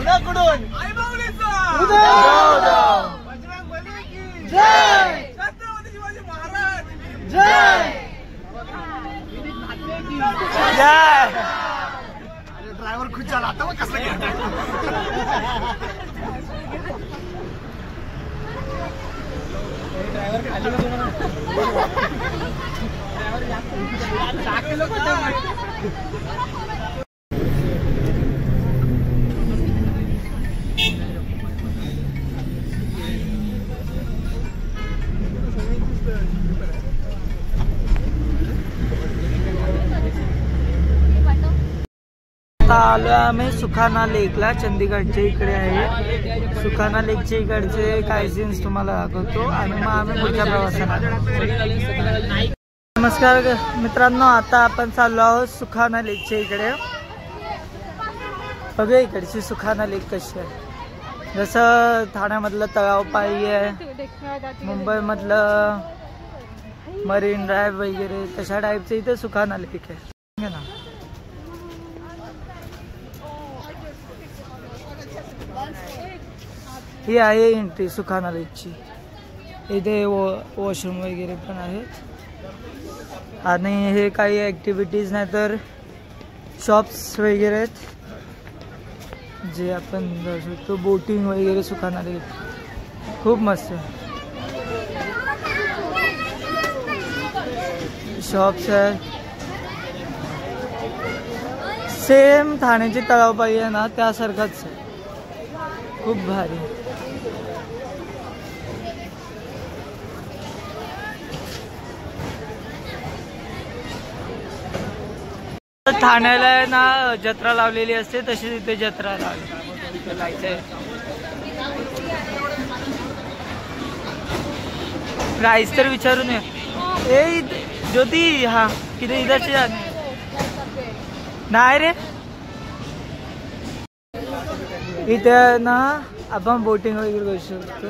कुणाकडून आई माऊलीचा बजरंगबली की जय, छत्रपती शिवाजी महाराज जय जय. ड्रायव्हर खुश झाला आता. मग कसं ड्रायव्हर आलो आम्ही सुखाना लेकला. चंदीगडच्या इकडे आहे. सुखाना लेकच्या इकडचे काही सीन्स तुम्हाला दाखवतो आणि मग आम्ही पुढच्या प्रवासाला. नमस्कार मित्रांनो, आता आपण चाललो आहोत सुखाना लेकच्या इकडे. बघा इकडची सुखाना लेक कशी आहे. जसं ठाण्यामधलं तळाव पाळी आहे, मुंबईमधलं मरीन ड्राईव्ह वगैरे तशा टाईपचं इथे सुखाना लेक आहे ना. ही आहे एंट्री सुखाना लेकची. इथे वॉशरूम वगैरे पण आहेत आणि हे काही ॲक्टिव्हिटीज नाही तर शॉप्स वगैरे आहेत जे आपण जाऊ शकतो. बोटिंग वगैरे सुखाना लेक खूप मस्त आहे. शॉप्स आहेत. सेम ठाण्याची तळावपाई आहे ना त्यासारखाच आहे. खूप भारी. ठाण्याला ना जत्रा लावलेली असते तशी तिथे जत्रा लावली. प्राइस तर विचारून ये ज्योती. हा किती इधरची नाही रे. इथे ना आपण बोटिंग वगैरे करू शकतो.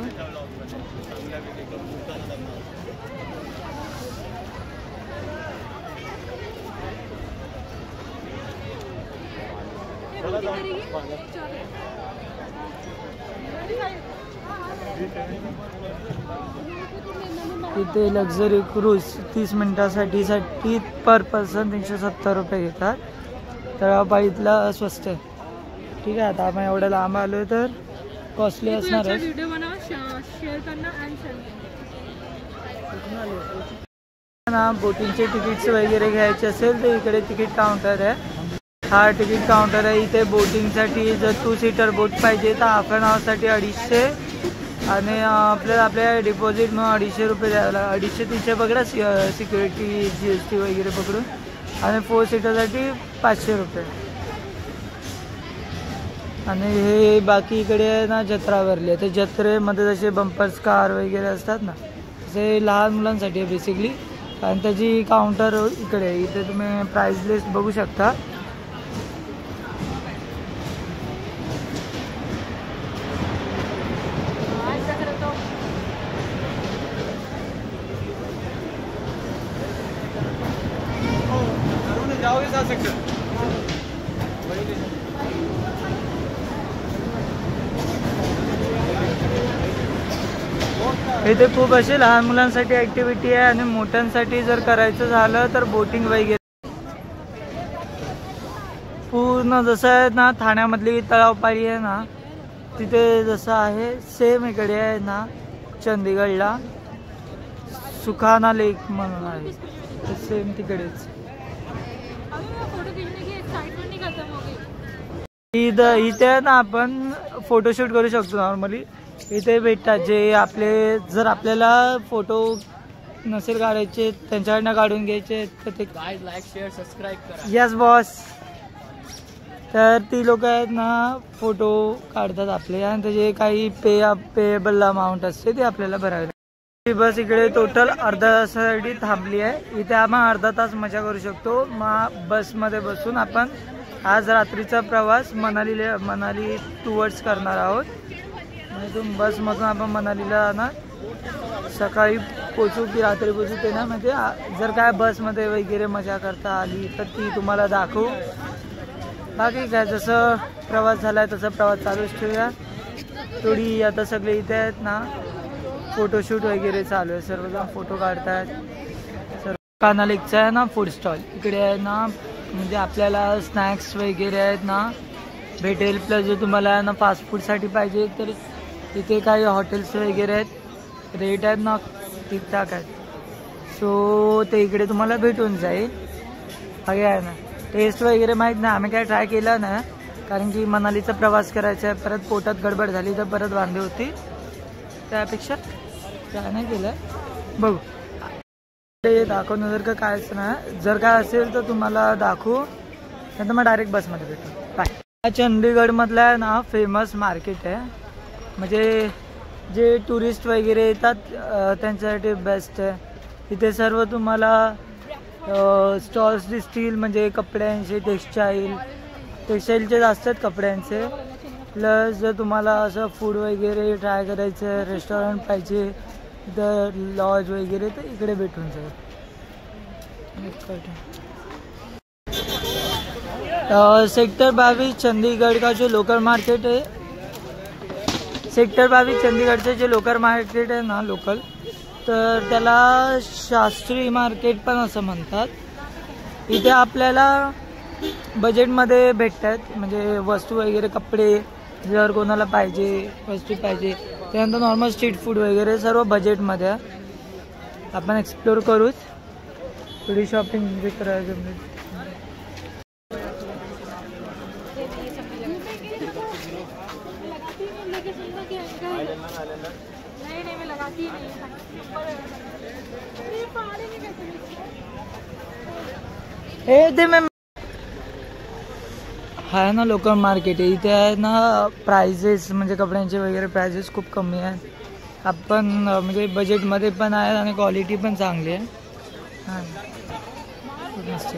इथे लक्झरी क्रूज 30 मिनिटासाठी पर पर्सन 370 रुपये घेतात. तळावपाईतला स्वस्त आहे. ठीक आहे. आता आपण एवढं लांब आलोय तर कॉस्टली असणार आहे. ना बोटिंगचे तिकीट्स वगैरे घ्यायचे असेल तर इकडे तिकीट काउंटर आहे. हा तिकीट काउंटर आहे. इथे बोटिंगसाठी जर 2 सीटर बोट पाहिजे तर हाफ एन आवरसाठी 250 आणि आपल्या डिपॉझिट मग 250 रुपये द्यावं लागेल. 250-300 पकडा सिक्युरिटी GST वगैरे पकडून. आणि 4 सीटरसाठी 500 रुपये. आणि हे बाकी इकडे ना जत्रा भरली आहे. तर जत्रेमध्ये जसे बंपर्स कार वगैरे असतात ना तसे लहान मुलांसाठी आहे बेसिकली. कारण त्याची काउंटर इकडे आहे. इथे तुम्ही प्राइस लिस्ट बघू शकता. इथे खूप असे लहान मुलांसाठी ॲक्टिव्हिटी आहे आणि मोठ्यांसाठी जर करायचं झालं तर बोटिंग वगैरे. पूर्ण जसं आहे ना ठाण्यामधली तळावपाळी आहे ना तिथे जसं आहे सेम इकडे आहे ना चंदीगडला सुखाना लेक म्हणून आहे सेम तिकडेच. इथे ना आपण फोटोशूट करू शकतो नॉर्मली. इथे भेटतात जे आपले जर आपल्याला फोटो नसेल काढायचे त्यांच्याकडनं काढून घ्यायचे तर ते लाईक शेअर सबस्क्राईब करा. Yes boss. तर ती लोक आहेत ना फोटो काढतात आपले आणि त्याचे काही पेएबल अमाऊंट असते ते आपल्याला भरावी लागते. बस इकडे टोटल अर्धा तासासाठी थांबली आहे. इथे आपण अर्धा तास मजा करू शकतो. मग बसमध्ये बसून आपण आज रात्रीचा प्रवास मनाली टुवर्ड्स करणार आहोत. इथून बसमधून आपण मनालीला जाणार. सकाळी पोचू की रात्री पोचू ते ना म्हणजे जर काय बसमध्ये वगैरे मजा करता आली तर ती तुम्हाला दाखवू. बाकी काय जसं प्रवास झालाय तसं प्रवास चालूच ठेवूया. थोडी आता सगळे इथे आहेत ना, फोटोशूट वगैरे चालू आहे, सर्वजण फोटो काढतायत. सर्व कानालेकचा आहे ना फूड स्टॉल, इकडे आहे ना, म्हणजे आपल्याला स्नॅक्स वगैरे आहेत ना भेटेल. प्लस जर तुम्हाला ना फास्ट फूडसाठी पाहिजे तर इथे काही हॉटेल्स वगैरे आहेत, रेट आहेत ना ठीकठाक आहेत. सो ते इकडे तुम्हाला भेटून जाईल. बाकी आहे ना टेस्ट वगैरे माहीत नाही, आम्ही काय ट्राय केलं ना, कारण की मनालीचा प्रवास करायचा आहे, परत पोटात गडबड झाली तर परत वांदे होती, त्यापेक्षा काय नाही केलं. बघू ते दाखवणं जर का कायच नाही, जर काय असेल तर तुम्हाला दाखवू, नाही तर मग डायरेक्ट बसमध्ये भेटू. बाय. चंदीगडमधला आहे ना फेमस मार्केट आहे, म्हणजे जे टुरिस्ट वगैरे येतात त्यांच्यासाठी बेस्ट आहे. इथे सर्व तुम्हाला स्टॉल्स दिसतील, म्हणजे कपड्यांचे, टेक्स्टाईलचे जास्त आहेत कपड्यांचे. प्लस जर तुम्हाला असं फूड वगैरे ट्राय करायचं, रेस्टॉरंट पाहिजे तर लॉज वगैरे, तर इकडे भेटून जाईल. सेक्टर 22 चंडीगढ़ का जो लोकल मार्केट है, सेक्टर 22 चंडीगढ़चे जे लोकल मार्केट आहे ना लोकल, तर त्याला शास्त्री मार्केट पण असं म्हणतात. इथे आपल्याला बजेटमध्ये भेटतात, म्हणजे वस्तू वगैरे, कपडे जर कोणाला पाहिजे, वस्तू पाहिजे, त्यानंतर नॉर्मल स्ट्रीट फूड वगैरे सर्व बजेटमध्ये. आपण एक्सप्लोर करूच, थोडी शॉपिंग करायचं. हे ते मैं आहे ना लोकल मार्केट आहे, इथे आहे ना प्राइजेस, म्हणजे कपड्यांचे वगैरे प्राइजेस खूप कमी आहेत. आपण म्हणजे बजेटमध्ये पण आहे आणि क्वालिटी पण चांगली आहे. हां मस्त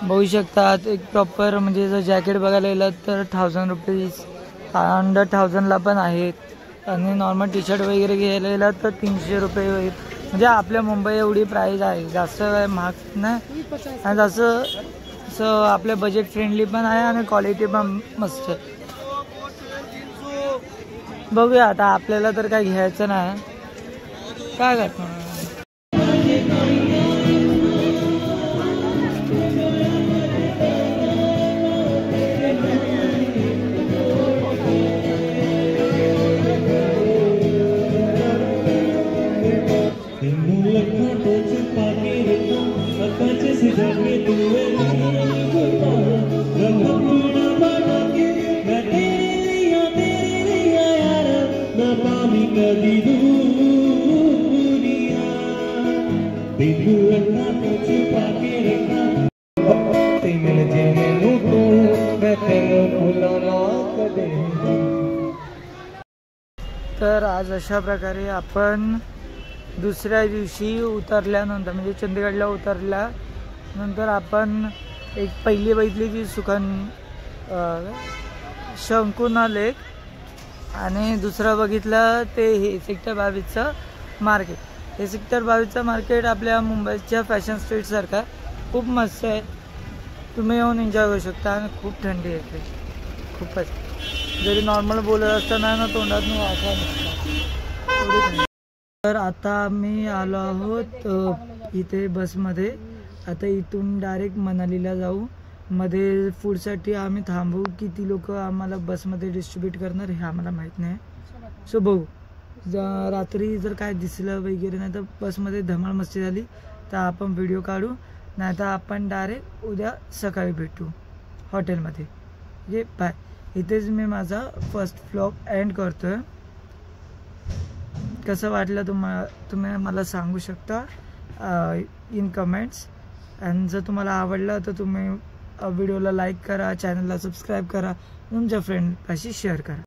बघू शकतात. एक प्रॉपर म्हणजे जर जॅकेट बघायला गेलं तर 1000 रुपीज, अंडर 1000ला पण आहेत. आणि नॉर्मल टी शर्ट वगैरे घ्यायला गेलं तर 300 रुपये होईल. म्हणजे आपल्या मुंबई एवढी प्राईज आहे, जास्त महाग नाही आणि जास्त असं आपल्या बजेट फ्रेंडली पण आहे आणि क्वालिटी पण मस्त आहे. बघूया आता, आपल्याला तर काय घ्यायचं नाही, काय करणार. तर आज अशा प्रकारे आपण दुसऱ्या दिवशी उतरल्यानंतर, म्हणजे चंदीगडला उतरल्यानंतर आपण एक पहिली बघितली की शंकुना लेक, आणि दुसरं बघितलं ते हे सेक्टर 22चं मार्केट. हे सेक्टर 22चं मार्केट आपल्या मुंबईच्या फॅशन स्ट्रीटसारखं खूप मस्त आहे, तुम्ही येऊन एन्जॉय करू शकता. आणि खूप थंडी येते, खूपच, जरी नॉर्मल बोलत असताना ना तोंडात वासा नसता. तर आता आम्ही आलो आहोत इथे बसमध्ये. आता इथून डायरेक्ट मनालीला जाऊ. मध्ये फूडसाठी आम्ही थांबू, किती लोक आम्हाला बसमध्ये डिस्ट्रीब्यूट करणार हे आम्हाला माहीत नाही. सो बघू, रात्री जर काय दिसलं वगैरे नाही तर बसमध्ये धमाल मस्ती झाली तर आपण व्हिडिओ काढू, नाही तर आपण डायरेक्ट उद्या सकाळी भेटू हॉटेलमध्ये. म्हणजे बाय. इथेच मी माझा फर्स्ट व्लॉग एंड करतोय. कसं वाटलं तुम्ही मला सांगू शकता इन कमेंट्स. आणि जर तुम्हाला आवडलं तर तुम्ही व्हिडिओला लाईक करा, चॅनलला सबस्क्राईब करा, तुमच्या फ्रेंडपाशी शेअर करा.